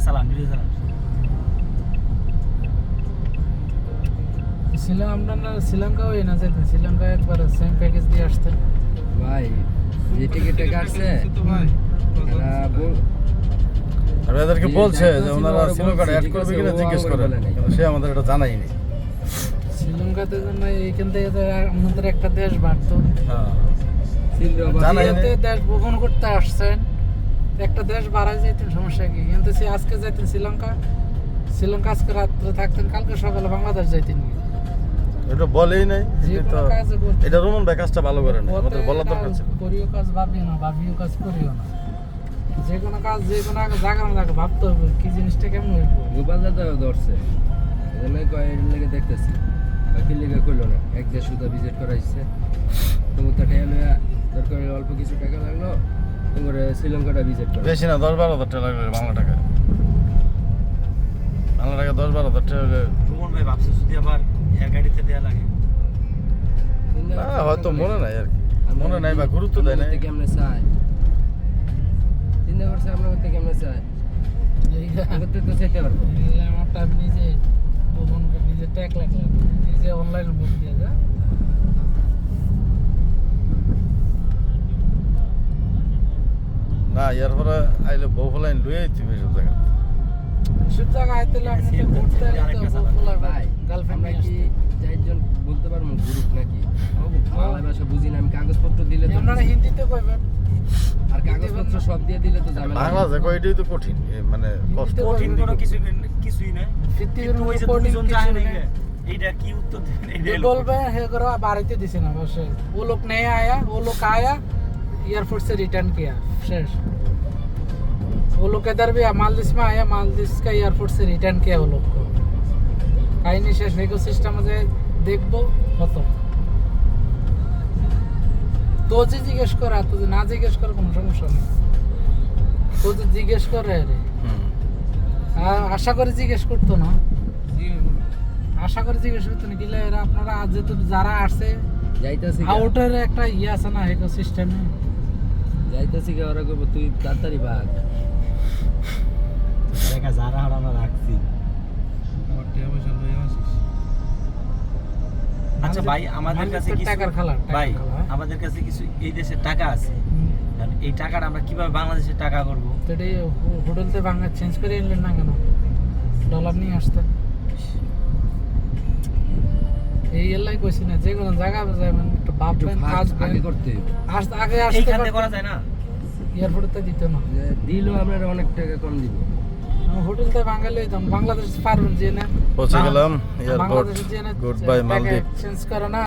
চালান ভিডিও চালান। শ্রীলঙ্কাও না যেতেন, শ্রীলঙ্কা একবার সেম প্যাকেজ দিয়ে আসতেন ভাই। যে টিকিটটা কাটছে আর এদেরকে বলছে যে ওনারা শ্রীলঙ্কাটা অ্যাড করবে কিনা জিজ্ঞেস করেন, কিন্তু সে আমাদের এটা জানাইনি। শ্রীলঙ্কাতে জন্য এইখান থেকে তো আমাদের একটা দেশ বাড়তো, জানাইনি। দেশ বহন করতে আসছেন, একটা দেশ বাড়ায় যেতেন, সমস্যা কি? কিন্তু সে আজকে যাইতেন শ্রীলঙ্কা, শ্রীলঙ্কা আজকে রাত্রে থাকতেন, কালকে সকালে বাংলাদেশ যাইতেন। এটা বলেই নাই। যে কোনো কাজ করতে এটা রোমান ভাই কাজটা ভালো করেন, আমাদের বলার দরকার ছিল। করিও কাজ ভাবিও না, ভাবিও কাজ করিও না। যে কোনো কাজ যে কোনো জায়গা না জায়গা ভাবতে হবে কি জিনিসটা কেমন হইব। গোপাল দাদাও ধরছে, এজন্যই কয় এর লেগে দেখতেছি বাকি লেগে করলো না। এক দেশ শুধু ভিজিট করা ইচ্ছে তোমার তো ঠেয়া লইয়া দরকার হলে অল্প কিছু টাকা লাগলো, তোমার শ্রীলঙ্কাটা ভিজিট করা। বেশি না, 10-12 হাজার টাকা লাগবে বাংলা টাকা। বাংলা টাকা 10-12 হাজার টাকা হলে রুমন ভাই ভাবছে যদি আবার এয়ার গাড়িতে দেয়া লাগে। হয়তো মনে নাই আর কি, মনে নাই বা গুরুত্ব দেয় নাই। কেমনে চাই চিন্তা করছে, আমরা করতে কেমনে চাই করতে তো চাইতে পারবো। আমারটা আমি নিজে বহন করে নিজে ট্যাগ লাগলাম, নিজে অনলাইন বুক দিয়ে যা। না ইয়ার পরে আইলে বউ ফলাইন লুয়ে তুমি সব জায়গা। সব জায়গায় আইতে হলে আপনি তো ঘুরতে ভাই গার্লফ্রেন্ড আমরা কি চারজন বলতে পারবো গ্রুপ নাকি? বাংলা ভাষা বুঝি না আমি, কাগজপত্র দিলে তো আপনারা হিন্দিতে কইবেন, আর কাগজপত্র সব দিয়ে দিলে তো ঝামেলা। বাংলা যে কয়টাই তো কঠিন, মানে কষ্ট। কঠিন কোনো কিছুই নাই। কিন্তু ওই যে দুইজন যায় না এইটা কি উত্তর দেবেন এইটা बोलबे हे करो बारिते दिसे ना बस। वो लोग नहीं आया, वो लोग आया एयरपोर्ट से रिटर्न किया शेष। वो लोग इधर भी मालदीव में आया, मालदीव का एयरपोर्ट से रिटर्न किया वो लोग को। कहीं नहीं शेष इको सिस्टम से देखबो खत्म। तो যে জিজ্ঞেস করা, তো না জিজ্ঞেস করার কোনো সমস্যা নেই। তো যে জিজ্ঞেস করে রে, আশা করে জিজ্ঞেস করতো না, আশা করে জিজ্ঞেস করতো না কিলে এরা আপনারা আজ যেহেতু যারা আসছে যাইতাছি আউটের একটা ইয়ে আছে না ইকো সিস্টেমে, যাইতাছি কে ওরা কইবো তুই তাড়াতাড়ি ভাগ। দেখা যারা আমরা রাখছি। আচ্ছা ভাই আমাদের কাছে কিছু টাকার খেলা, ভাই আমাদের কাছে কিছু এই দেশের টাকা আছে, এই টাকাটা আমরা কিভাবে বাংলাদেশের টাকা করব? তো এটাই হোটেলতে বাংলা চেঞ্জ করে এলেন না কেন? ডলার নিয়ে আসতে এই এলাই কইছি না, যে কোনো জায়গা যাবেন একটু ভাববেন, কাজ আগে করতে হবে। আগে আসতে এইখানে করা যায় না? এয়ারপোর্টে দিত না, দিলেও আপনারা অনেক টাকা কম দিব। হোটেলতে বাঙালি বাংলাদেশ পারবেন যে না পৌঁছে গেলাম এয়ারপোর্ট। বাংলাদেশে যে না গুড বাই মালদ্বীপ। চেঞ্জ করে না।